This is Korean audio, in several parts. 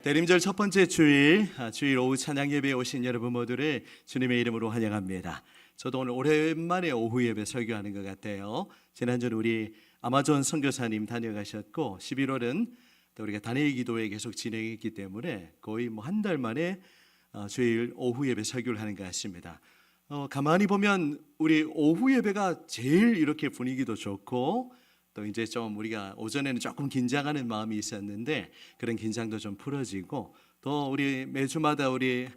대림절 첫 번째 주일, 주일 오후 찬양 예배에 오신 여러분 모두를 주님의 이름으로 환영합니다. 저도 오늘 오랜만에 오후 예배 설교하는 것 같아요. 지난주는 우리 아마존 선교사님 다녀가셨고 11월은 또 우리가 단일 기도회 계속 진행했기 때문에 거의 한 달 만에 주일 오후 예배 설교를 하는 것 같습니다. 가만히 보면 우리 오후 예배가 제일 이렇게 분위기도 좋고 또 이제 좀 우리가 오전에는 조금 긴장하는 마음이 있었는데 그런 긴장도 좀 풀어지고 또 우리 매주마다 우리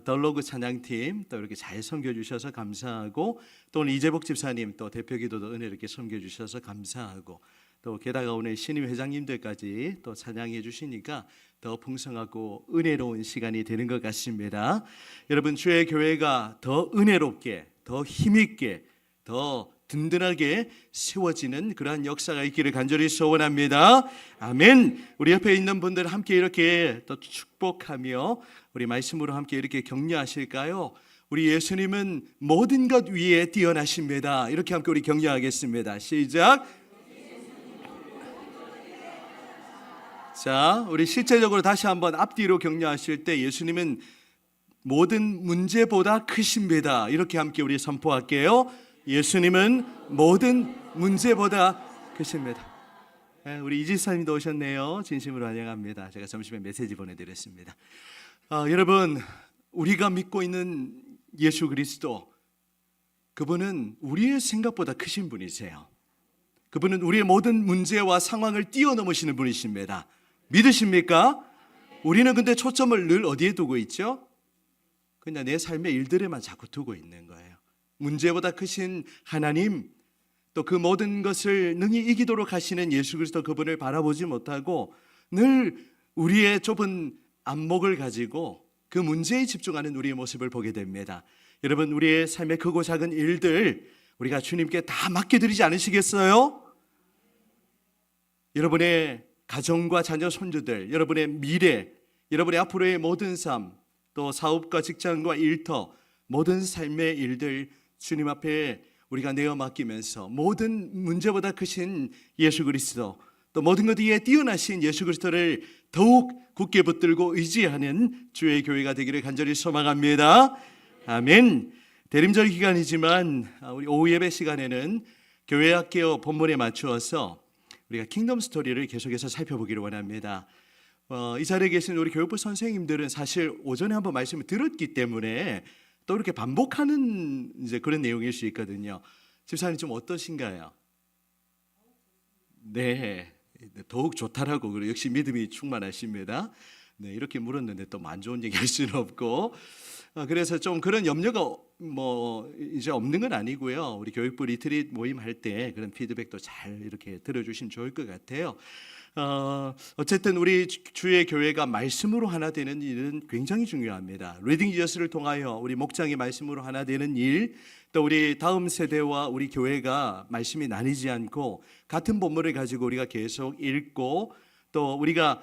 덜로그 찬양팀 또 이렇게 잘 섬겨주셔서 감사하고 또 오늘 이재복 집사님 또 대표기도도 은혜롭게 섬겨주셔서 감사하고 또 게다가 오늘 신임 회장님들까지 또 찬양해 주시니까 더 풍성하고 은혜로운 시간이 되는 것 같습니다. 여러분, 주의 교회가 더 은혜롭게 더 힘있게 더 든든하게 세워지는 그러한 역사가 있기를 간절히 소원합니다. 아멘. 우리 옆에 있는 분들 함께 이렇게 또 축복하며 우리 말씀으로 함께 이렇게 격려하실까요? 우리 예수님은 모든 것 위에 뛰어나십니다. 이렇게 함께 우리 격려하겠습니다. 시작. 자, 우리 실제적으로 다시 한번 앞뒤로 격려하실 때 예수님은 모든 문제보다 크십니다. 이렇게 함께 우리 선포할게요. 예수님은 모든 문제보다 크십니다. 우리 이지사님도 오셨네요. 진심으로 환영합니다. 제가 점심에 메시지 보내드렸습니다. 여러분, 우리가 믿고 있는 예수 그리스도, 그분은 우리의 생각보다 크신 분이세요. 그분은 우리의 모든 문제와 상황을 뛰어넘으시는 분이십니다. 믿으십니까? 우리는 근데 초점을 늘 어디에 두고 있죠? 그냥 내 삶의 일들에만 자꾸 두고 있는 거예요. 문제보다 크신 하나님, 또 그 모든 것을 능히 이기도록 하시는 예수 그리스도, 그분을 바라보지 못하고 늘 우리의 좁은 안목을 가지고 그 문제에 집중하는 우리의 모습을 보게 됩니다. 여러분, 우리의 삶의 크고 작은 일들 우리가 주님께 다 맡겨드리지 않으시겠어요? 여러분의 가정과 자녀 손주들, 여러분의 미래, 여러분의 앞으로의 모든 삶, 또 사업과 직장과 일터, 모든 삶의 일들 주님 앞에 우리가 내어 맡기면서 모든 문제보다 크신 예수 그리스도, 또 모든 것 위에 뛰어나신 예수 그리스도를 더욱 굳게 붙들고 의지하는 주의 교회가 되기를 간절히 소망합니다. 아멘. 대림절 기간이지만 우리 오후 예배 시간에는 교회 학교 본문에 맞추어서 우리가 킹덤 스토리를 계속해서 살펴보기를 원합니다. 이 자리에 계신 우리 교육부 선생님들은 사실 오전에 한번 말씀을 들었기 때문에 또 이렇게 반복하는 이제 그런 내용일 수 있거든요. 집사님 좀 어떠신가요? 네, 더욱 좋다라고, 그리고 역시 믿음이 충만하십니다. 네, 이렇게 물었는데 또 안 좋은 얘기 할 수는 없고, 그래서 좀 그런 염려가 이제 없는 건 아니고요. 우리 교육부 리트릿 모임 할 때 그런 피드백도 잘 이렇게 들어주시면 좋을 것 같아요. 어쨌든 우리 주의 교회가 말씀으로 하나 되는 일은 굉장히 중요합니다. 리딩 지어스를 통하여 우리 목장이 말씀으로 하나 되는 일, 또 우리 다음 세대와 우리 교회가 말씀이 나뉘지 않고 같은 본문을 가지고 우리가 계속 읽고, 또 우리가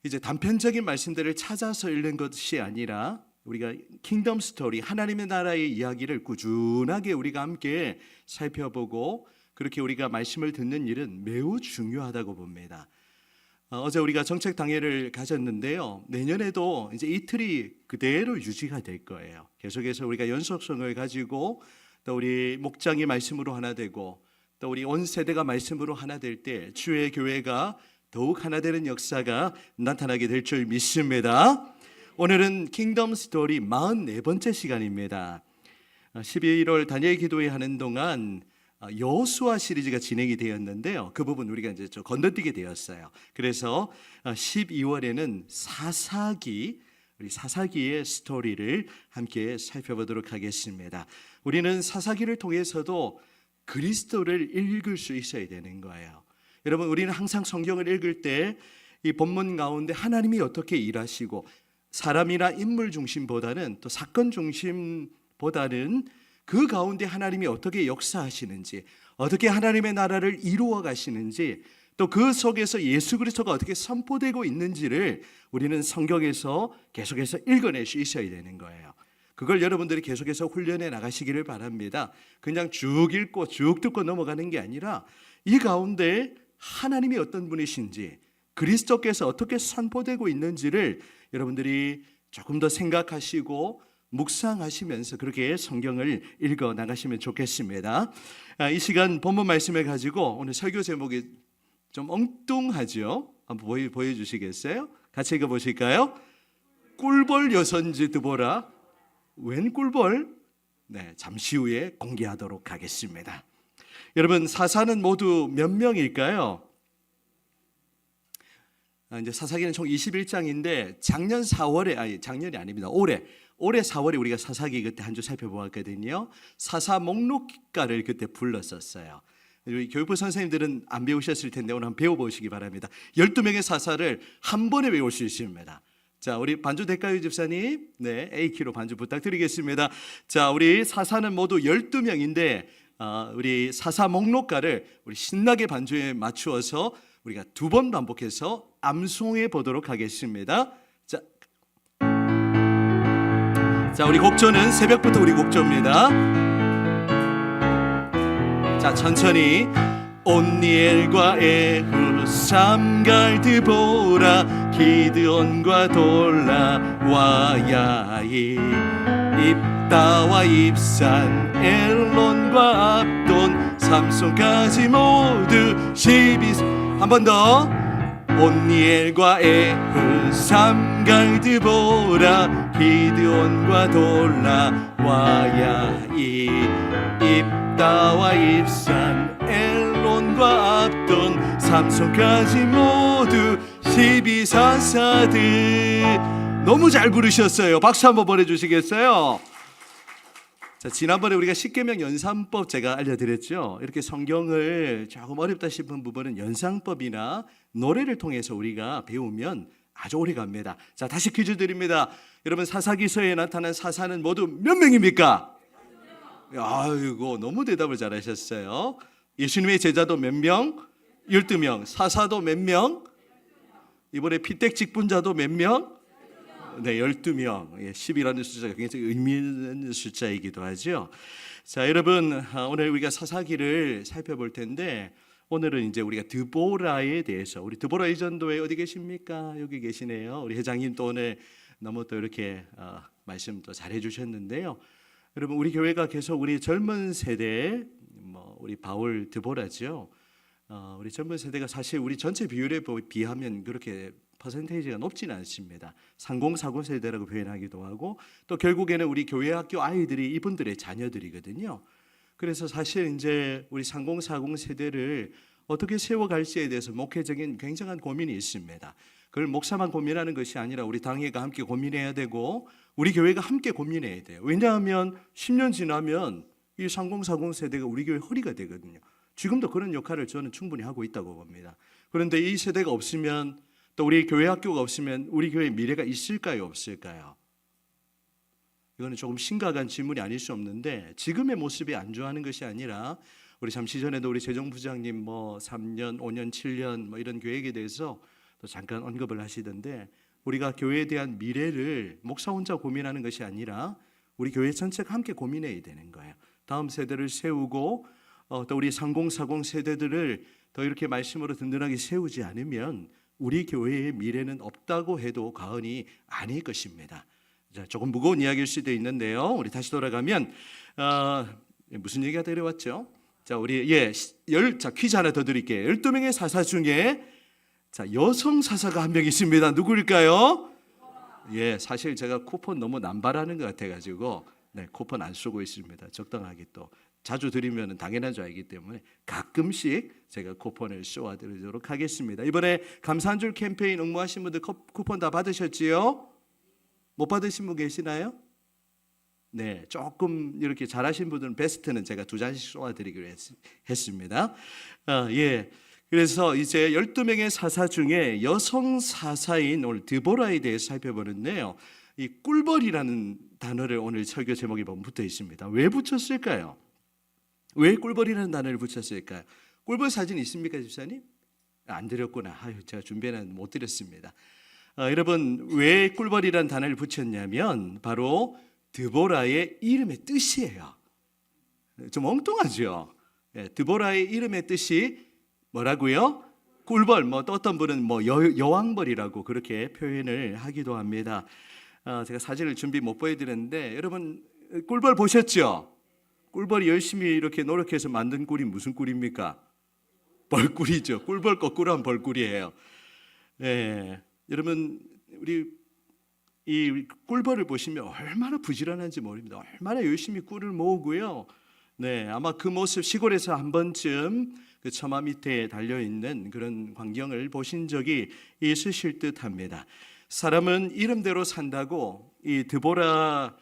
이제 단편적인 말씀들을 찾아서 읽는 것이 아니라 우리가 킹덤 스토리, 하나님의 나라의 이야기를 꾸준하게 우리가 함께 살펴보고 그렇게 우리가 말씀을 듣는 일은 매우 중요하다고 봅니다. 어제 우리가 정책 당회를 가졌는데요. 내년에도 이제 이 틀이 그대로 유지가 될 거예요. 계속해서 우리가 연속성을 가지고 또 우리 목장이 말씀으로 하나 되고 또 우리 온 세대가 말씀으로 하나 될 때 주의 교회가 더욱 하나 되는 역사가 나타나게 될 줄 믿습니다. 오늘은 킹덤 스토리 44번째 시간입니다. 11월 다니엘 기도회 하는 동안 여호수아 시리즈가 진행이 되었는데요. 그 부분 우리가 이제 좀 건너뛰게 되었어요. 그래서 12월에는 우리 사사기의 스토리를 함께 살펴보도록 하겠습니다. 우리는 사사기를 통해서도 그리스도를 읽을 수 있어야 되는 거예요. 여러분, 우리는 항상 성경을 읽을 때 이 본문 가운데 하나님이 어떻게 일하시고 사람이나 인물 중심보다는 또 사건 중심보다는 그 가운데 하나님이 어떻게 역사하시는지, 어떻게 하나님의 나라를 이루어 가시는지, 또 그 속에서 예수 그리스도가 어떻게 선포되고 있는지를 우리는 성경에서 계속해서 읽어낼 수 있어야 되는 거예요. 그걸 여러분들이 계속해서 훈련해 나가시기를 바랍니다. 그냥 쭉 읽고 쭉 듣고 넘어가는 게 아니라 이 가운데 하나님이 어떤 분이신지, 그리스도께서 어떻게 선포되고 있는지를 여러분들이 조금 더 생각하시고 묵상하시면서 그렇게 성경을 읽어 나가시면 좋겠습니다. 이 시간 본문 말씀을 가지고 오늘 설교 제목이 좀 엉뚱하죠? 한번 보여주시겠어요? 같이 읽어보실까요? 꿀벌 여선지 드보라. 웬 꿀벌? 네, 잠시 후에 공개하도록 하겠습니다. 여러분, 사사는 모두 몇 명일까요? 이제 사사기는 총 21장인데 작년 4월에 작년이 아닙니다. 올해 4월에 우리가 사사기 그때 한 주 살펴보았거든요. 사사 목록가를 그때 불렀었어요. 우리 교육부 선생님들은 안 배우셨을 텐데 오늘 한번 배워보시기 바랍니다. 12명의 사사를 한 번에 외울 수 있습니다. 자, 우리 반주 대가유 집사님, 네, A키로 반주 부탁드리겠습니다. 자, 우리 사사는 모두 12명인데 우리 사사 목록가를 우리 신나게 반주에 맞추어서 우리가 2번 반복해서 암송해 보도록 하겠습니다. 자, 우리 곡조는 새벽부터 우리 곡조입니다. 자, 천천히. 온니엘과 에후 삼갈 드보라 기드온과 돌라 와야이 입다와 입산 엘론과 압돈 삼손까지 모두 12. 한 번 더. 온니엘과 에후 삼갈 드보라 기드온과 돌라 와야이 입다와 입산 엘론과 압돈 삼손까지 모두 12사사들. 너무 잘 부르셨어요. 박수 한번 보내주시겠어요? 자, 지난번에 우리가 십계명 연산법 제가 알려드렸죠. 이렇게 성경을 조금 어렵다 싶은 부분은 연상법이나 노래를 통해서 우리가 배우면 아주 오래 갑니다. 자, 다시 퀴즈 드립니다. 여러분, 사사기서에 나타난 사사는 모두 몇 명입니까? 아이고, 너무 대답을 잘하셨어요. 예수님의 제자도 몇 명? 12명. 사사도 몇 명? 이번에 피택 직분자도 몇 명? 네, 12명. 10이라는 숫자가 굉장히 의미 있는 숫자이기도 하죠. 자, 여러분, 오늘 우리가 사사기를 살펴볼 텐데 오늘은 이제 우리가 드보라에 대해서, 우리 드보라 이전도에 어디 계십니까? 여기 계시네요. 우리 회장님 또 오늘 너무 또 이렇게 말씀 또 잘해 주셨는데요. 여러분, 우리 교회가 계속 우리 젊은 세대, 우리 바울 드보라죠. 우리 젊은 세대가 사실 우리 전체 비율에 비하면 그렇게 퍼센테이지가 높지는 않습니다. 3040 세대라고 표현하기도 하고, 또 결국에는 우리 교회 학교 아이들이 이분들의 자녀들이거든요. 그래서 사실 이제 우리 3040 세대를 어떻게 세워갈지에 대해서 목회적인 굉장한 고민이 있습니다. 그걸 목사만 고민하는 것이 아니라 우리 당회가 함께 고민해야 되고 우리 교회가 함께 고민해야 돼요. 왜냐하면 10년 지나면 이 3040 세대가 우리 교회 허리가 되거든요. 지금도 그런 역할을 저는 충분히 하고 있다고 봅니다. 그런데 이 세대가 없으면, 또 우리 교회 학교가 없으면 우리 교회의 미래가 있을까요, 없을까요? 이거는 조금 심각한 질문이 아닐 수 없는데, 지금의 모습이 안좋아하는 것이 아니라 우리 잠시 전에도 우리 재정부장님 3년, 5년, 7년 이런 계획에 대해서 또 잠깐 언급을 하시던데, 우리가 교회에 대한 미래를 목사 혼자 고민하는 것이 아니라 우리 교회 전체가 함께 고민해야 되는 거예요. 다음 세대를 세우고 또 우리 3040 세대들을 더 이렇게 말씀으로 든든하게 세우지 않으면 우리 교회의 미래는 없다고 해도 과언이 아닐 것입니다. 자, 조금 무거운 이야기일 수도 있는데요. 우리 다시 돌아가면 무슨 얘기가 데려왔죠? 자, 우리 퀴즈 하나 더 드릴게요. 12명의 사사 중에 여성 사사가 한 명 있습니다. 누구일까요? 사실 제가 쿠폰 너무 남발하는 것 같아가지고 쿠폰 안 쓰고 있습니다. 적당하게 또 자주 드리면 당연한 줄 알기 때문에 가끔씩 제가 쿠폰을 쏘아드리도록 하겠습니다. 이번에 감사 한 줄 캠페인 응모하신 분들 쿠폰 다 받으셨지요? 못 받으신 분 계시나요? 네, 조금 이렇게 잘하신 분들은 베스트는 제가 2잔씩 쏘아드리기로 했습니다. 그래서 이제 12명의 사사 중에 여성 사사인 오늘 드보라에 대해서 살펴보는데요. 이 꿀벌이라는 단어를 오늘 설교 제목에 보면 붙어 있습니다. 왜 붙였을까요? 왜 꿀벌이라는 단어를 붙였을까요? 꿀벌 사진 있습니까, 집사님? 안 드렸구나. 제가 준비는 못 드렸습니다. 여러분, 왜 꿀벌이라는 단어를 붙였냐면 바로 드보라의 이름의 뜻이에요. 좀 엉뚱하죠? 드보라의 이름의 뜻이 뭐라고요? 꿀벌, 뭐 또 어떤 분은 뭐 여왕벌이라고 그렇게 표현을 하기도 합니다. 제가 사진을 준비 못 보여드렸는데 여러분 꿀벌 보셨죠? 꿀벌이 열심히 이렇게 노력해서 만든 꿀이 무슨 꿀입니까? 벌꿀이죠. 꿀벌 거꾸로 한 벌꿀이에요. 네, 여러분 우리 이 꿀벌을 보시면 얼마나 부지런한지 모릅니다. 얼마나 열심히 꿀을 모으고요. 네, 아마 그 모습 시골에서 한 번쯤 그 처마 밑에 달려 있는 그런 광경을 보신 적이 있으실 듯합니다. 사람은 이름대로 산다고 이 드보라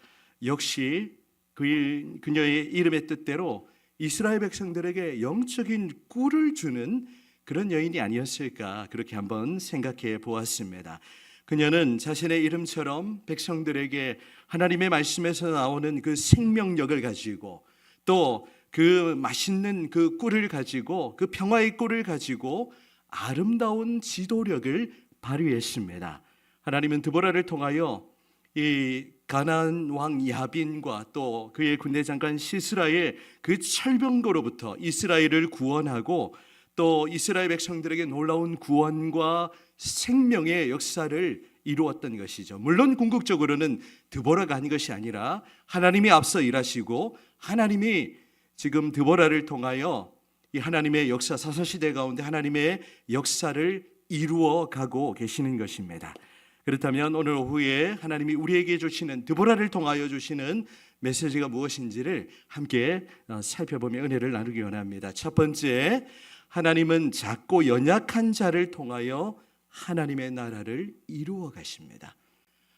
역시 그녀의 이름의 뜻대로 이스라엘 백성들에게 영적인 꿀을 주는 그런 여인이 아니었을까 그렇게 한번 생각해 보았습니다. 그녀는 자신의 이름처럼 백성들에게 하나님의 말씀에서 나오는 그 생명력을 가지고 또 그 맛있는 그 꿀을 가지고 그 평화의 꿀을 가지고 아름다운 지도력을 발휘했습니다. 하나님은 드보라를 통하여 이 가나안 왕 야빈과 또 그의 군대 장관 시스라의 그 철병거로부터 이스라엘을 구원하고 또 이스라엘 백성들에게 놀라운 구원과 생명의 역사를 이루었던 것이죠. 물론 궁극적으로는 드보라가 한 것이 아니라 하나님이 앞서 일하시고 하나님이 지금 드보라를 통하여 이 하나님의 역사 사사시대 가운데 하나님의 역사를 이루어 가고 계시는 것입니다. 그렇다면 오늘 오후에 하나님이 우리에게 주시는 드보라를 통하여 주시는 메시지가 무엇인지를 함께 살펴보며 은혜를 나누기 원합니다. 첫 번째, 하나님은 작고 연약한 자를 통하여 하나님의 나라를 이루어 가십니다.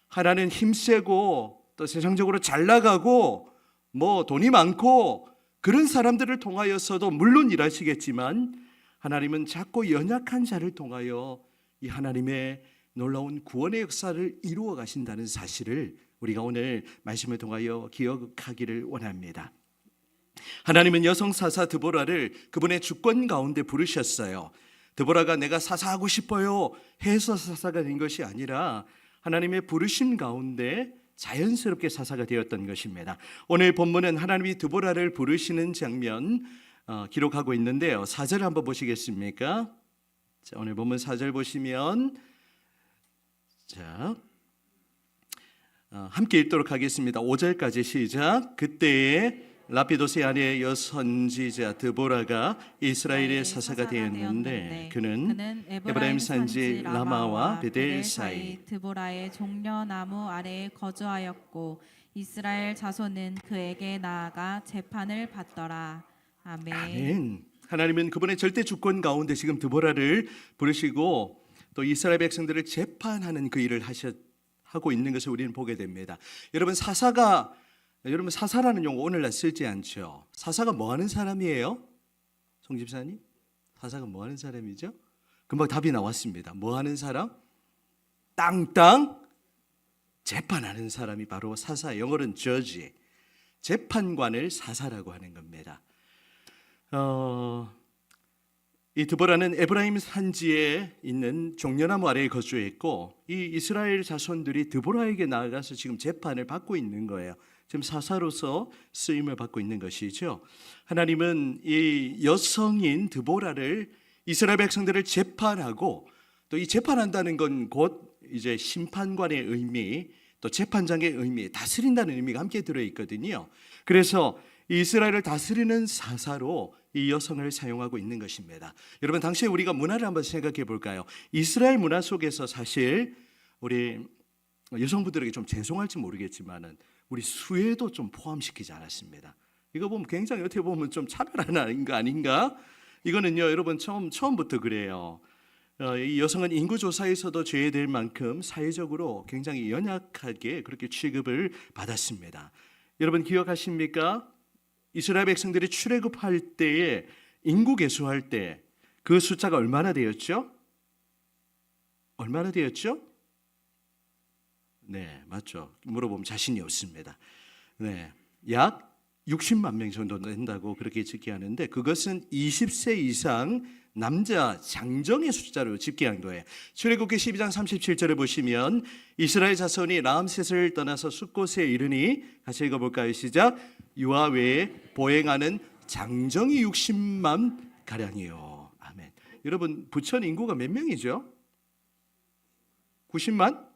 하나는 힘세고 또 세상적으로 잘 나가고 뭐 돈이 많고 그런 사람들을 통하여서도 물론 일하시겠지만 하나님은 작고 연약한 자를 통하여 이 하나님의 놀라운 구원의 역사를 이루어 가신다는 사실을 우리가 오늘 말씀을 통하여 기억하기를 원합니다. 하나님은 여성 사사 드보라를 그분의 주권 가운데 부르셨어요. 드보라가 내가 사사하고 싶어요 해서 사사가 된 것이 아니라 하나님의 부르심 가운데 자연스럽게 사사가 되었던 것입니다. 오늘 본문은 하나님이 드보라를 부르시는 장면 기록하고 있는데요. 4절 한번 보시겠습니까? 자, 오늘 본문 4절 보시면 함께 읽도록 하겠습니다. 5절까지 시작. 그때에 라피도스의 아내 여선지자 드보라가 이스라엘의 사사가 되었는데 그는 에브라임 산지 라마와 베델 사이 드보라의 종려나무 아래에 거주하였고 이스라엘 자손은 그에게 나아가 재판을 받더라. 아멘. 아멘. 하나님은 그분의 절대 주권 가운데 지금 드보라를 부르시고 또 이스라엘 백성들을 재판하는 그 일을 하고 있는 것을 우리는 보게 됩니다. 여러분 사사라는 용어 오늘날 쓰지 않죠. 사사가 뭐 하는 사람이에요? 송 집사님? 사사가 뭐 하는 사람이죠? 금방 답이 나왔습니다. 뭐 하는 사람? 땅땅 재판하는 사람이 바로 사사. 영어로는 judge. 재판관을 사사라고 하는 겁니다. 이 드보라는 에브라임 산지에 있는 종려나무 아래에 거주했고 이 이스라엘 자손들이 드보라에게 나아가서 지금 재판을 받고 있는 거예요. 지금 사사로서 쓰임을 받고 있는 것이죠. 하나님은 이 여성인 드보라를 이스라엘 백성들을 재판하고 또 이 재판한다는 건 곧 이제 심판관의 의미 또 재판장의 의미 다스린다는 의미가 함께 들어 있거든요. 그래서 이스라엘을 다스리는 사사로 이 여성을 사용하고 있는 것입니다. 여러분 당시에 우리가 문화를 한번 생각해 볼까요? 이스라엘 문화 속에서 사실 우리 여성분들에게 좀 죄송할지 모르겠지만은 우리 수혜도 좀 포함시키지 않았습니다. 이거 보면 굉장히 어떻게 보면 좀 차별하는 거 아닌가? 이거는요, 여러분 처음부터 그래요. 이 여성은 인구조사에서도 제외될 만큼 사회적으로 굉장히 연약하게 그렇게 취급을 받았습니다. 여러분 기억하십니까? 이스라엘 백성들이 출애굽할 때에 인구 계수할 때 그 숫자가 얼마나 되었죠? 얼마나 되었죠? 네, 맞죠. 물어보면 자신이 없습니다. 네, 약 60만 명 정도 된다고 그렇게 집계하는데 그것은 20세 이상 남자 장정의 숫자로 집계한 거예요. 출애굽기 12장 37절을 보시면 이스라엘 자손이 라암셋을 떠나서 숫곳에 이르니 같이 읽어볼까요? 시작. 유아 외에 보행하는 장정이 60만 가량이요. 아멘. 여러분 부천 인구가 몇 명이죠? 90만?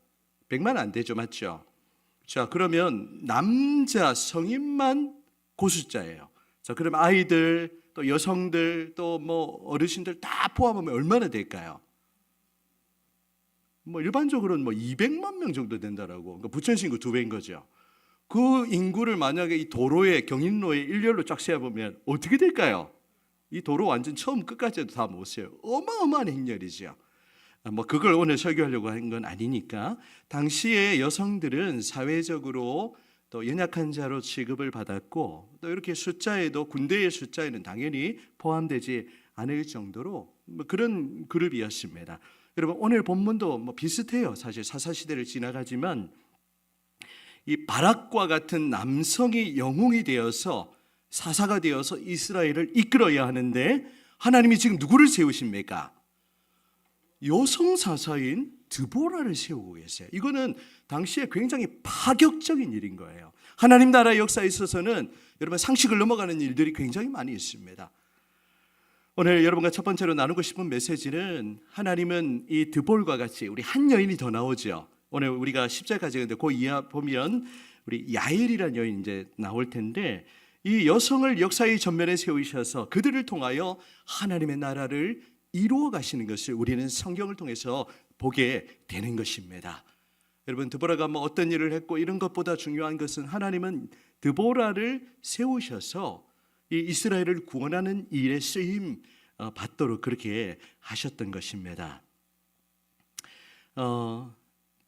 100만 안 되죠, 맞죠? 자, 그러면 남자 성인만 그 숫자예요. 자, 그럼 아이들, 또 여성들, 또 뭐 어르신들 다 포함하면 얼마나 될까요? 뭐 일반적으로는 뭐 200만 명 정도 된다라고. 그러니까 부천 인구 2배인 거죠. 그 인구를 만약에 이 도로에 경인로에 일렬로 쫙 세어보면 어떻게 될까요? 이 도로 완전 처음 끝까지도 다 못 세요. 어마어마한 행렬이죠. 뭐 그걸 오늘 설교하려고 한 건 아니니까 당시에 여성들은 사회적으로 또 연약한 자로 취급을 받았고 또 이렇게 숫자에도 군대의 숫자에는 당연히 포함되지 않을 정도로 뭐 그런 그룹이었습니다. 여러분 오늘 본문도 뭐 비슷해요. 사실 사사시대를 지나가지만 이 바락과 같은 남성이 영웅이 되어서 사사가 되어서 이스라엘을 이끌어야 하는데 하나님이 지금 누구를 세우십니까? 여성 사사인 드보라를 세우고 계세요. 이거는 당시에 굉장히 파격적인 일인 거예요. 하나님 나라의 역사에 있어서는 여러분 상식을 넘어가는 일들이 굉장히 많이 있습니다. 오늘 여러분과 첫 번째로 나누고 싶은 메시지는 하나님은 이 드볼과 같이 우리 한 여인이 더 나오죠. 오늘 우리가 10절까지 했는데 그 이하 보면 우리 야엘이라는 여인이 이제 나올 텐데 이 여성을 역사의 전면에 세우셔서 그들을 통하여 하나님의 나라를 이루어 가시는 것을 우리는 성경을 통해서 보게 되는 것입니다. 여러분 드보라가 뭐 어떤 일을 했고 이런 것보다 중요한 것은 하나님은 드보라를 세우셔서 이 이스라엘을 구원하는 일에 쓰임 받도록 그렇게 하셨던 것입니다.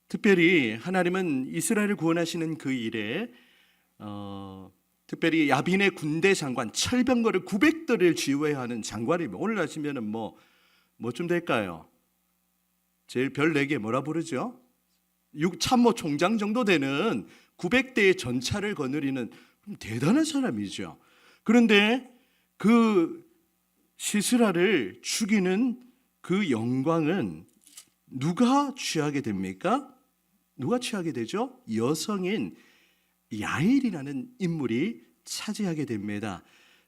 특별히 하나님은 이스라엘을 구원하시는 그 일에 특별히 야빈의 군대 장관 철병거를 900대를 지휘해야 하는 장관이면 오늘 아시면은 뭐쯤 될까요? 제일 별 4개 뭐라 부르죠? 참모 총장 정도 되는 900대의 전차를 거느리는 대단한 사람이죠. 그런데 그 시스라를 죽이는 그 영광은 누가 취하게 됩니까? 누가 취하게 되죠? 여성인 야일이라는 인물이 차지하게 됩니다.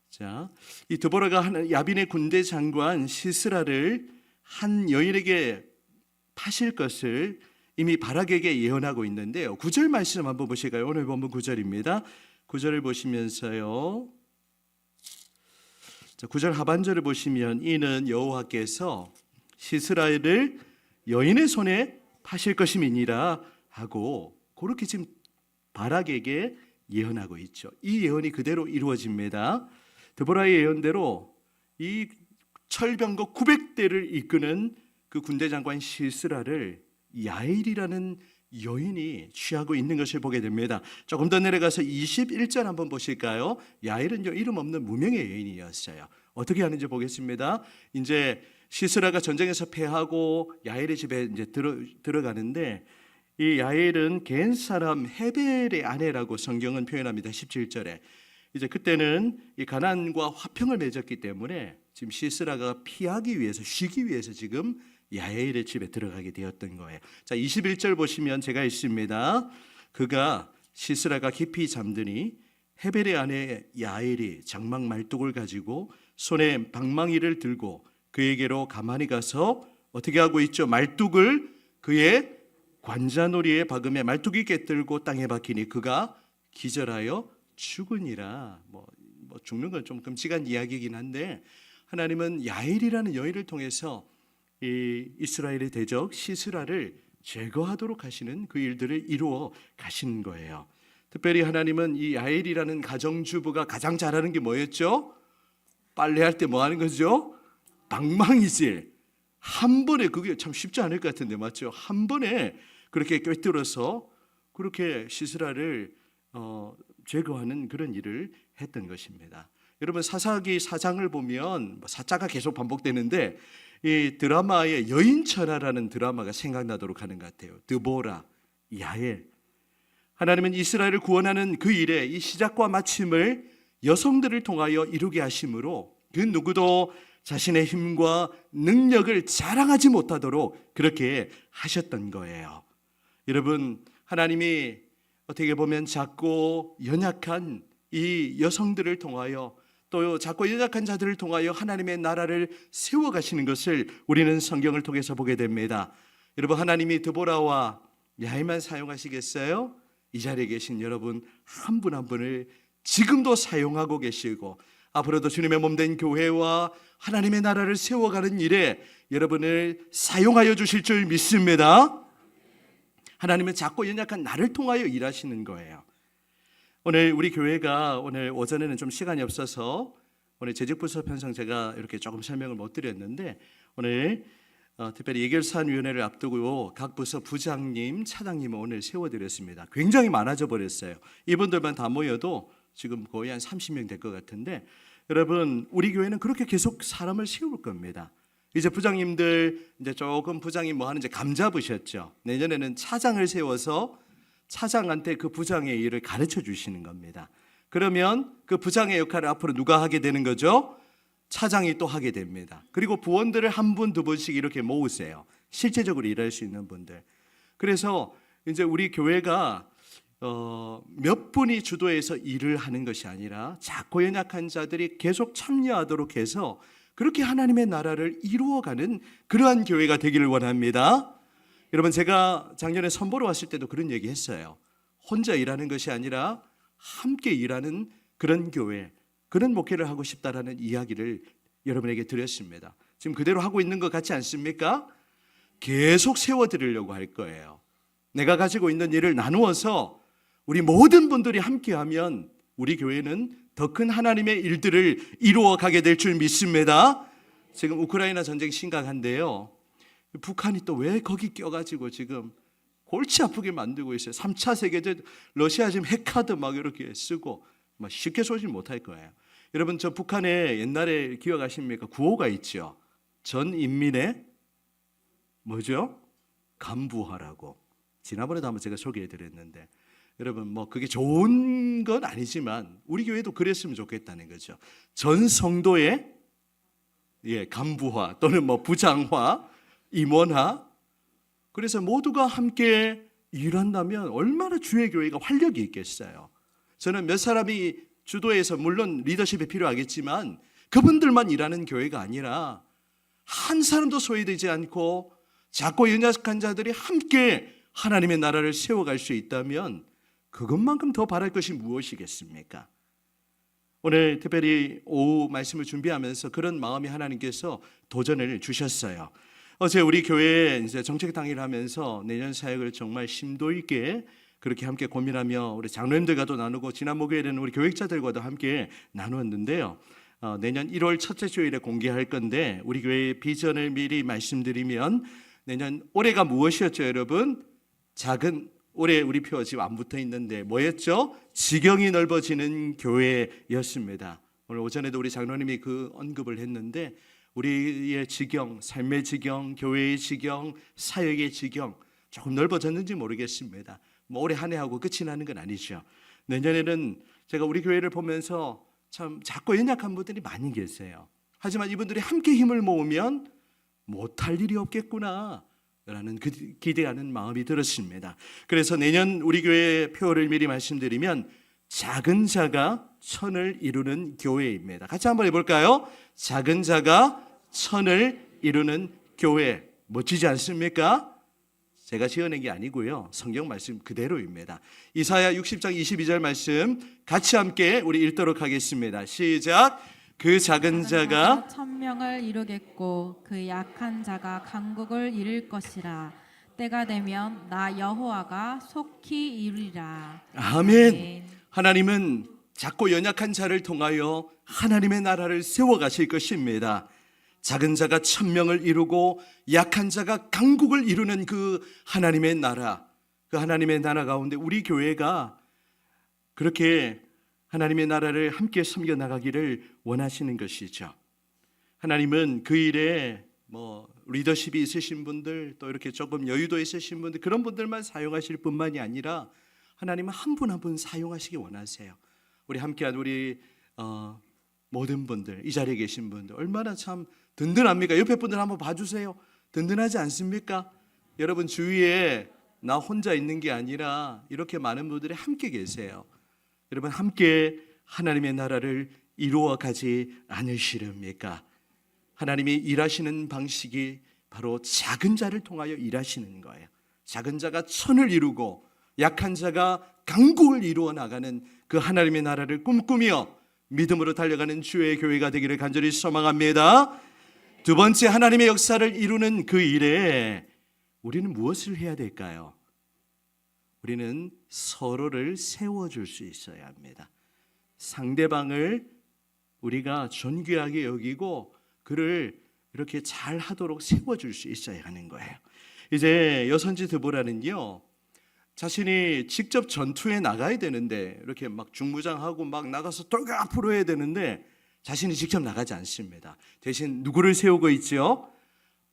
자, 이 드보라가 야빈의 군대 장관 시스라를 한 여인에게 파실 것을 이미 바락에게 예언하고 있는데요. 9절 말씀 한번 보실까요? 오늘 본문 9절입니다. 9절을 보시면서요. 자, 9절 하반절을 보시면 이는 여호와께서 시스라를 여인의 손에 파실 것임이니라 하고 그렇게 지금 바락에게 예언하고 있죠. 이 예언이 그대로 이루어집니다. 드보라의 예언대로 이 철병거 900대를 이끄는 그 군대 장관 시스라를 야일이라는 여인이 취하고 있는 것을 보게 됩니다. 조금 더 내려가서 21절 한번 보실까요? 야일은 이름 없는 무명의 여인이었어요. 어떻게 하는지 보겠습니다. 이제 시스라가 전쟁에서 패하고 야일의 집에 이제 들어가는데 이 야일은 겐 사람 헤벨의 아내라고 성경은 표현합니다. 17절에 이제 그때는 이 가나안과 화평을 맺었기 때문에 지금 시스라가 피하기 위해서 쉬기 위해서 지금 야엘의 집에 들어가게 되었던 거예요. 자, 21절 보시면 제가 있습니다. 그가 시스라가 깊이 잠드니 헤벨의 아내 야엘이 장막 말뚝을 가지고 손에 방망이를 들고 그에게로 가만히 가서 어떻게 하고 있죠? 말뚝을 그의 관자놀이에 박음에 말뚝이 깨뜨리고 땅에 박히니 그가 기절하여 죽으니라. 뭐 죽는 건 좀 끔찍한 이야기이긴 한데 하나님은 야엘이라는 여인을 통해서 이 이스라엘의 대적 시스라를 제거하도록 하시는 그 일들을 이루어 가시는 거예요. 특별히 하나님은 이 야엘이라는 가정주부가 가장 잘하는 게 뭐였죠? 빨래할 때 뭐 하는 거죠? 방망이질. 한 번에 그게 참 쉽지 않을 것 같은데 맞죠? 한 번에 그렇게 꿰뚫어서 그렇게 시스라를 제거하는 그런 일을 했던 것입니다. 여러분 사사기 4장을 보면 사자가 계속 반복되는데 이 드라마의 여인천하라는 드라마가 생각나도록 하는 것 같아요. 드보라, 야엘. 하나님은 이스라엘을 구원하는 그 일에 이 시작과 마침을 여성들을 통하여 이루게 하심으로 그 누구도 자신의 힘과 능력을 자랑하지 못하도록 그렇게 하셨던 거예요. 여러분 하나님이 어떻게 보면 작고 연약한 이 여성들을 통하여 또 작고 연약한 자들을 통하여 하나님의 나라를 세워가시는 것을 우리는 성경을 통해서 보게 됩니다. 여러분, 하나님이 드보라와 야일만 사용하시겠어요? 이 자리에 계신 여러분 한 분 한 분을 지금도 사용하고 계시고 앞으로도 주님의 몸된 교회와 하나님의 나라를 세워가는 일에 여러분을 사용하여 주실 줄 믿습니다. 하나님은 작고 연약한 나를 통하여 일하시는 거예요. 오늘 우리 교회가 오늘 오전에는 좀 시간이 없어서 오늘 재직부서 편성 제가 이렇게 조금 설명을 못 드렸는데 오늘 특별히 예결사안위원회를 앞두고 각 부서 부장님, 차장님을 오늘 세워드렸습니다. 굉장히 많아져 버렸어요. 이분들만 다 모여도 지금 거의 한 30명 될 것 같은데 여러분 우리 교회는 그렇게 계속 사람을 세울 겁니다. 이제 부장님들 이제 조금 부장이 뭐 하는지 감 잡으셨죠. 내년에는 차장을 세워서 차장한테 그 부장의 일을 가르쳐 주시는 겁니다. 그러면 그 부장의 역할을 앞으로 누가 하게 되는 거죠? 차장이 또 하게 됩니다. 그리고 부원들을 한 분, 두 분씩 이렇게 모으세요. 실제적으로 일할 수 있는 분들. 그래서 이제 우리 교회가 몇 분이 주도해서 일을 하는 것이 아니라 작고 연약한 자들이 계속 참여하도록 해서 그렇게 하나님의 나라를 이루어가는 그러한 교회가 되기를 원합니다. 여러분 제가 작년에 선보러 왔을 때도 그런 얘기 했어요. 혼자 일하는 것이 아니라 함께 일하는 그런 교회, 그런 목회를 하고 싶다라는 이야기를 여러분에게 드렸습니다. 지금 그대로 하고 있는 것 같지 않습니까? 계속 세워드리려고 할 거예요. 내가 가지고 있는 일을 나누어서 우리 모든 분들이 함께하면 우리 교회는 더 큰 하나님의 일들을 이루어 가게 될 줄 믿습니다. 지금 우크라이나 전쟁 심각한데요. 북한이 또 왜 거기 껴가지고 지금 골치 아프게 만들고 있어요. 3차 세계대전 러시아 지금 핵카드 막 이렇게 쓰고 막 쉽게 쏘지 못할 거예요. 여러분 저 북한에 옛날에 기억하십니까? 구호가 있죠. 전 인민의 뭐죠? 간부화라고. 지난번에도 한번 제가 소개해드렸는데 여러분 뭐 그게 좋은 건 아니지만 우리 교회도 그랬으면 좋겠다는 거죠. 전 성도의 간부화 또는 뭐 부장화, 임원화. 그래서 모두가 함께 일한다면 얼마나 주의 교회가 활력이 있겠어요. 저는 몇 사람이 주도해서 물론 리더십이 필요하겠지만 그분들만 일하는 교회가 아니라 한 사람도 소외되지 않고 작고 연약한 자들이 함께 하나님의 나라를 세워갈 수 있다면 그것만큼 더 바랄 것이 무엇이겠습니까? 오늘 특별히 오후 말씀을 준비하면서 그런 마음이 하나님께서 도전을 주셨어요. 어제 우리 교회 이제 정책 당일을 하면서 내년 사역을 정말 심도 있게 그렇게 함께 고민하며 우리 장로님들과도 나누고 지난 목요일에는 우리 교육자들과도 함께 나누었는데요. 내년 1월 첫째 주일에 공개할 건데 우리 교회의 비전을 미리 말씀드리면 내년 올해가 무엇이었죠, 여러분? 올해 우리 표 지금 안 붙어 있는데 뭐였죠? 지경이 넓어지는 교회였습니다. 오늘 오전에도 우리 장로님이 그 언급을 했는데 우리의 지경, 삶의 지경, 교회의 지경, 사역의 지경 조금 넓어졌는지 모르겠습니다. 뭐 올해 한 해하고 끝이 나는 건 아니죠. 내년에는 제가 우리 교회를 보면서 참 작고 연약한 분들이 많이 계세요. 하지만 이분들이 함께 힘을 모으면 못할 일이 없겠구나 라는 기대하는 마음이 들었습니다. 그래서 내년 우리 교회의 표를 미리 말씀드리면 작은 자가 천을 이루는 교회입니다. 같이 한번 해볼까요? 작은 자가 천을 이루는 교회. 멋지지 않습니까? 제가 지어낸 게 아니고요. 성경 말씀 그대로입니다. 이사야 60장 22절 말씀 같이 함께 우리 읽도록 하겠습니다. 시작. 그 작은 자가 천명을 이루겠고 그 약한 자가 강국을 이룰 것이라. 때가 되면 나 여호와가 속히 이루리라. 아멘. 하나님은 작고 연약한 자를 통하여 하나님의 나라를 세워가실 것입니다. 작은 자가 천명을 이루고 약한 자가 강국을 이루는 그 하나님의 나라, 그 하나님의 나라 가운데 우리 교회가 그렇게 하나님의 나라를 함께 섬겨나가기를 원하시는 것이죠. 하나님은 그 일에 리더십이 있으신 분들 또 이렇게 조금 여유도 있으신 분들 그런 분들만 사용하실 뿐만이 아니라 하나님은 한 분 한 분 사용하시기 원하세요. 우리 함께한 우리 모든 분들 이 자리에 계신 분들 얼마나 참 든든합니까? 옆에 분들 한번 봐주세요. 든든하지 않습니까? 여러분 주위에 나 혼자 있는 게 아니라 이렇게 많은 분들이 함께 계세요. 여러분 함께 하나님의 나라를 이루어 가지 않으시렵니까? 하나님이 일하시는 방식이 바로 작은 자를 통하여 일하시는 거예요. 작은 자가 천을 이루고 약한 자가 강국을 이루어 나가는 그 하나님의 나라를 꿈꾸며 믿음으로 달려가는 주의 교회가 되기를 간절히 소망합니다. 두 번째, 하나님의 역사를 이루는 그 일에 우리는 무엇을 해야 될까요? 우리는 서로를 세워줄 수 있어야 합니다. 상대방을 우리가 존귀하게 여기고 그를 이렇게 잘 하도록 세워줄 수 있어야 하는 거예요. 이제 여선지 드보라는요, 자신이 직접 전투에 나가야 되는데 이렇게 막 중무장하고 막 나가서 돌격 앞으로 해야 되는데 자신이 직접 나가지 않습니다. 대신 누구를 세우고 있죠?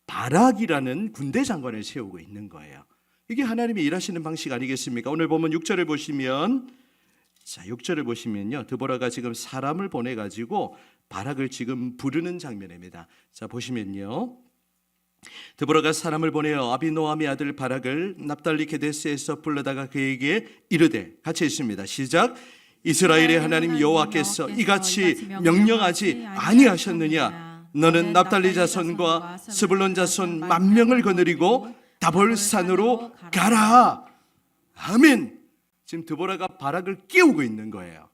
바락이라는 군대 장관을 세우고 있는 거예요. 이게 하나님이 일하시는 방식 아니겠습니까? 오늘 보면 6절을 보시면, 자 6절을 보시면요, 드보라가 지금 사람을 보내가지고 바락을 지금 부르는 장면입니다. 자 보시면요, 드보라가 사람을 보내어 아비노함의 아들 바락을 납달리 게데스에서 불러다가 그에게 이르되, 같이 있습니다. 시작. 이스라엘의 하나님 여호와께서 이같이 명령하지 아니하셨느냐? 너는 납달리 자손과 스불론 자손 10,000명을 거느리고 다볼산으로 가라. 아멘. 지금 드보라가 바락을 깨우고 있는 거예요.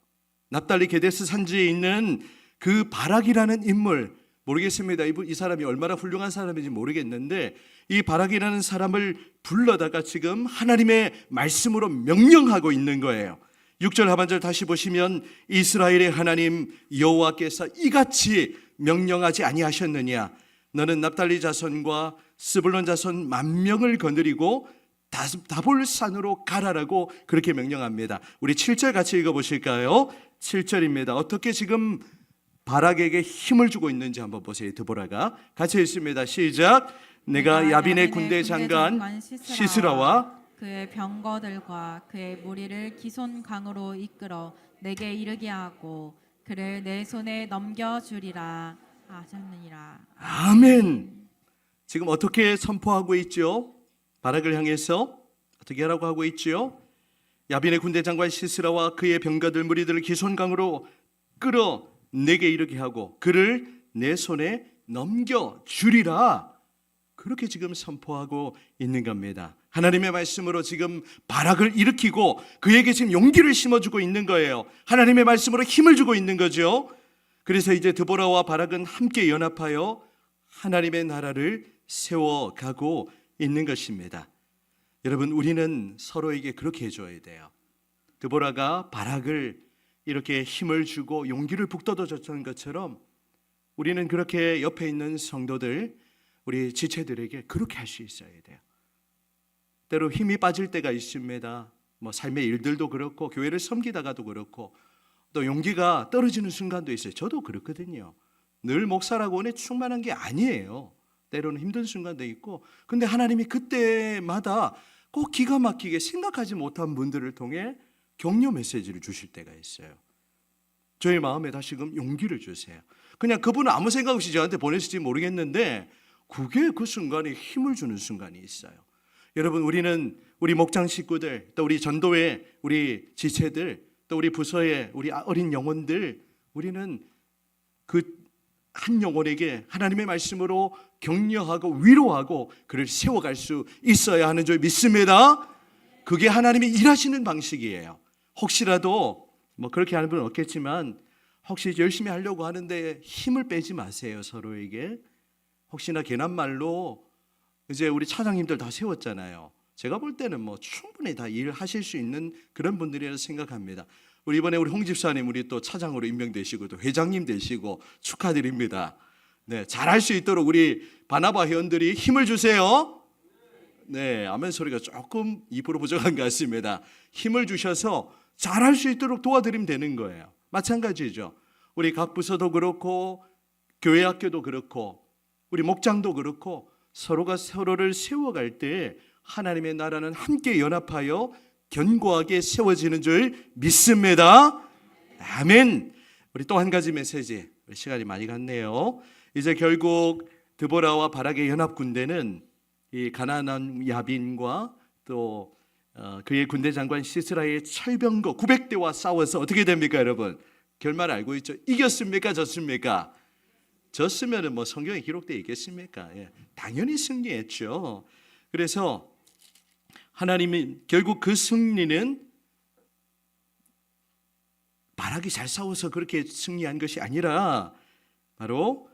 납달리 게데스 산지에 있는 그 바락이라는 인물, 모르겠습니다. 이 사람이 얼마나 훌륭한 사람인지 모르겠는데 이 바락이라는 사람을 불러다가 지금 하나님의 말씀으로 명령하고 있는 거예요. 6절 하반절 다시 보시면 이스라엘의 하나님 여호와께서 이같이 명령하지 아니하셨느냐? 너는 납달리 자손과 스불론 자손 10,000명을 거느리고 다볼산으로 가라라고 그렇게 명령합니다. 우리 7절 같이 읽어보실까요? 7절입니다. 어떻게 지금 바락에게 힘을 주고 있는지 한번 보세요. 드보라가 같이 읽습니다. 시작. 내가 야빈의 군대 장관 시스라와 그의 병거들과 그의 무리를 기손 강으로 이끌어 내게 이르게 하고 그를 내 손에 넘겨주리라 하셨느니라. 아멘. 지금 어떻게 선포하고 있죠? 바락을 향해서 어떻게 하라고 하고 있죠? 야빈의 군대 장관 시스라와 그의 병거들 무리들을 기손 강으로 끌어 내게 이르게 하고 그를 내 손에 넘겨주리라. 그렇게 지금 선포하고 있는 겁니다. 하나님의 말씀으로 지금 바락을 일으키고 그에게 지금 용기를 심어주고 있는 거예요. 하나님의 말씀으로 힘을 주고 있는 거죠. 그래서 이제 드보라와 바락은 함께 연합하여 하나님의 나라를 세워가고 있는 것입니다. 여러분, 우리는 서로에게 그렇게 해줘야 돼요. 드보라가 바락을 이렇게 힘을 주고 용기를 북돋아줬던 것처럼 우리는 그렇게 옆에 있는 성도들, 우리 지체들에게 그렇게 할 수 있어야 돼요. 때로 힘이 빠질 때가 있습니다. 뭐 삶의 일들도 그렇고 교회를 섬기다가도 그렇고 또 용기가 떨어지는 순간도 있어요. 저도 그렇거든요. 늘 목사라고 은혜 충만한 게 아니에요. 때로는 힘든 순간도 있고, 근데 하나님이 그때마다 꼭 기가 막히게 생각하지 못한 분들을 통해 격려 메시지를 주실 때가 있어요. 저희 마음에 다시금 용기를 주세요. 그냥 그분은 아무 생각 없이 저한테 보내실지 모르겠는데 그게 그 순간에 힘을 주는 순간이 있어요. 여러분, 우리는 우리 목장 식구들, 또 우리 전도회 우리 지체들, 또 우리 부서의 우리 어린 영혼들, 우리는 그 한 영혼에게 하나님의 말씀으로 격려하고 위로하고 그를 세워갈 수 있어야 하는 줄 믿습니다. 그게 하나님이 일하시는 방식이에요. 혹시라도 뭐 그렇게 하는 분은 없겠지만 혹시 열심히 하려고 하는데 힘을 빼지 마세요. 서로에게. 혹시나 괜한 말로 이제 우리 차장님들 다 세웠잖아요. 제가 볼 때는 뭐 충분히 다 일하실 수 있는 그런 분들이라고 생각합니다. 우리 이번에 우리 홍 집사님 우리 또 차장으로 임명되시고 또 회장님 되시고 축하드립니다. 네, 잘할 수 있도록 우리 바나바 회원들이 힘을 주세요. 네, 아멘 소리가 조금 2% 부족한 것 같습니다. 힘을 주셔서 잘할 수 있도록 도와드리면 되는 거예요. 마찬가지죠. 우리 각 부서도 그렇고 교회 학교도 그렇고 우리 목장도 그렇고 서로가 서로를 세워갈 때 하나님의 나라는 함께 연합하여 견고하게 세워지는 줄 믿습니다. 아멘. 우리 또 한 가지 메시지, 시간이 많이 갔네요. 이제 결국 드보라와 바락의 연합 군대는 이 가나안 야빈과 또 그의 군대 장관 시스라의 철병거 900대와 싸워서 어떻게 됩니까, 여러분? 결말 알고 있죠? 이겼습니까? 졌습니까? 졌으면 뭐 성경에 기록되어 있겠습니까? 예, 당연히 승리했죠. 그래서 하나님이 결국 그 승리는 바락이 잘 싸워서 그렇게 승리한 것이 아니라 바로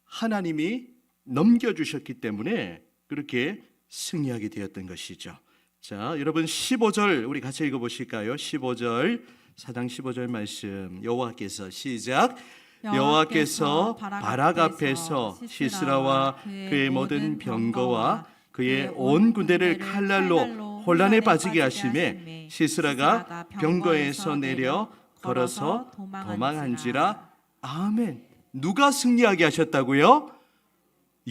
하나님이 넘겨주셨기 때문에 그렇게 승리하게 되었던 것이죠. 자, 여러분 15절 우리 같이 읽어보실까요? 15절 4장 15절 말씀 여호와께서 시작 여호와께서 바락 앞에서 시스라와 그의 모든 병거와 그의 온 군대를 칼날로 혼란에 빠지게 하심에 시스라가 병거에서 내려 걸어서 도망한지라. 아멘. 누가 승리하게 하셨다고요?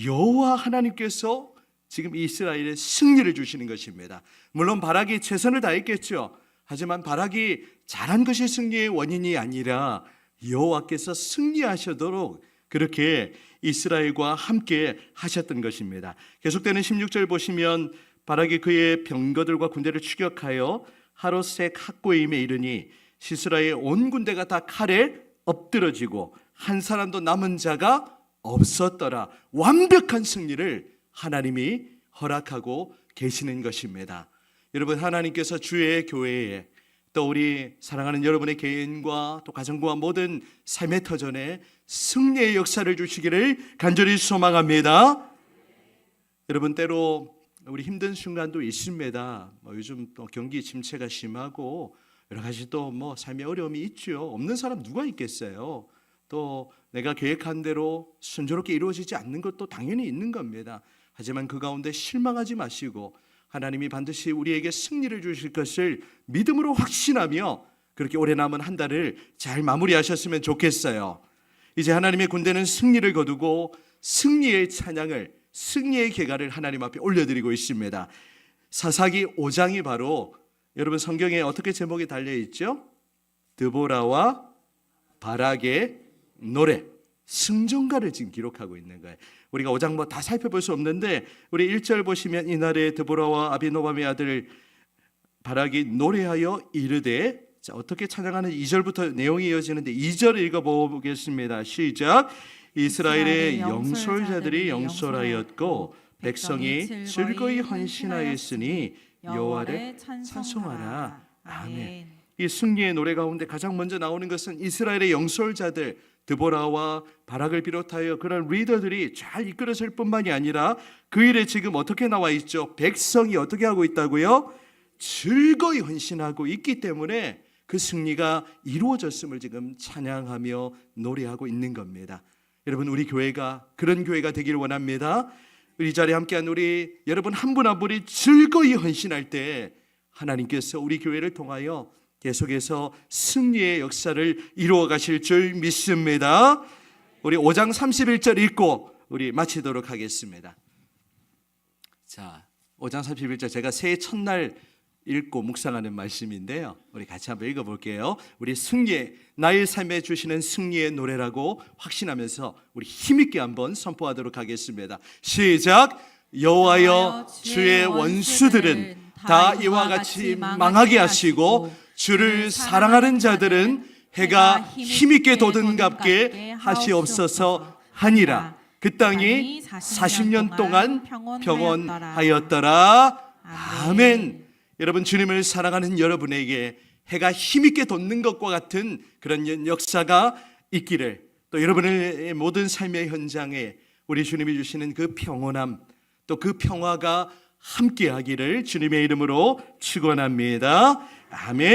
여호와 하나님께서 지금 이스라엘에 승리를 주시는 것입니다. 물론 바락이 최선을 다했겠죠. 하지만 바락이 잘한 것이 승리의 원인이 아니라 여호와께서 승리하시도록 그렇게 이스라엘과 함께 하셨던 것입니다. 계속되는 16절 보시면 바락이 그의 병거들과 군대를 추격하여 하롯색 학고임에 이르니 시스라의 온 군대가 다 칼에 엎드러지고 한 사람도 남은 자가 없었더라. 완벽한 승리를 하나님이 허락하고 계시는 것입니다. 여러분, 하나님께서 주의 교회에 또 우리 사랑하는 여러분의 개인과 또 가정과 모든 삶의 터전에 승리의 역사를 주시기를 간절히 소망합니다. 여러분, 때로 우리 힘든 순간도 있습니다. 요즘 또 경기 침체가 심하고 여러 가지 또 삶의 어려움이 있죠. 없는 사람 누가 있겠어요. 또 내가 계획한 대로 순조롭게 이루어지지 않는 것도 당연히 있는 겁니다. 하지만 그 가운데 실망하지 마시고 하나님이 반드시 우리에게 승리를 주실 것을 믿음으로 확신하며 그렇게 오래 남은 한 달을 잘 마무리하셨으면 좋겠어요. 이제 하나님의 군대는 승리를 거두고 승리의 찬양을, 승리의 계가를 하나님 앞에 올려드리고 있습니다. 사사기 5장이 바로 여러분 성경에 어떻게 제목이 달려있죠? 드보라와 바락의 노래, 승전가를 지금 기록하고 있는 거예요. 우리가 5장 다 살펴볼 수 없는데 우리 1절 보시면 이날에 드보라와 아비노밤의 아들 바락이 노래하여 이르되, 자, 어떻게 찬양하는 2절부터 내용이 이어지는데 2절 읽어보겠습니다. 시작. 이스라엘의 영솔자들이 영솔하였고 백성이 즐거이 헌신하였으니 여호와를 찬송하라. 아멘. 이 승리의 노래 가운데 가장 먼저 나오는 것은 이스라엘의 영솔자들 드보라와 바락을 비롯하여 그런 리더들이 잘 이끌었을 뿐만이 아니라 그 일에 지금 어떻게 나와 있죠? 백성이 어떻게 하고 있다고요? 즐거이 헌신하고 있기 때문에 그 승리가 이루어졌음을 지금 찬양하며 노래하고 있는 겁니다. 여러분, 우리 교회가 그런 교회가 되기를 원합니다. 이 자리에 함께한 우리 여러분 한 분 한 분이 즐거이 헌신할 때 하나님께서 우리 교회를 통하여 계속해서 승리의 역사를 이루어 가실 줄 믿습니다. 우리 5장 31절 읽고 우리 마치도록 하겠습니다. 자, 5장 31절 제가 새해 첫날 읽고 묵상하는 말씀인데요. 우리 같이 한번 읽어볼게요. 우리 승리의, 나의 삶에 주시는 승리의 노래라고 확신하면서 우리 힘있게 한번 선포하도록 하겠습니다. 시작. 여호와여, 주의 원수들은 다 이와 같이 망하게 하시고 주를 사랑하는 자들은 해가 힘있게 돋은갑게 하시옵소서 하니라. 그 땅이 40년 동안 평온하였더라. 아멘. 여러분, 주님을 사랑하는 여러분에게 해가 힘있게 돋는 것과 같은 그런 역사가 있기를, 또 여러분의 모든 삶의 현장에 우리 주님이 주시는 그 평온함, 또 그 평화가 함께하기를 주님의 이름으로 축원합니다. 아멘.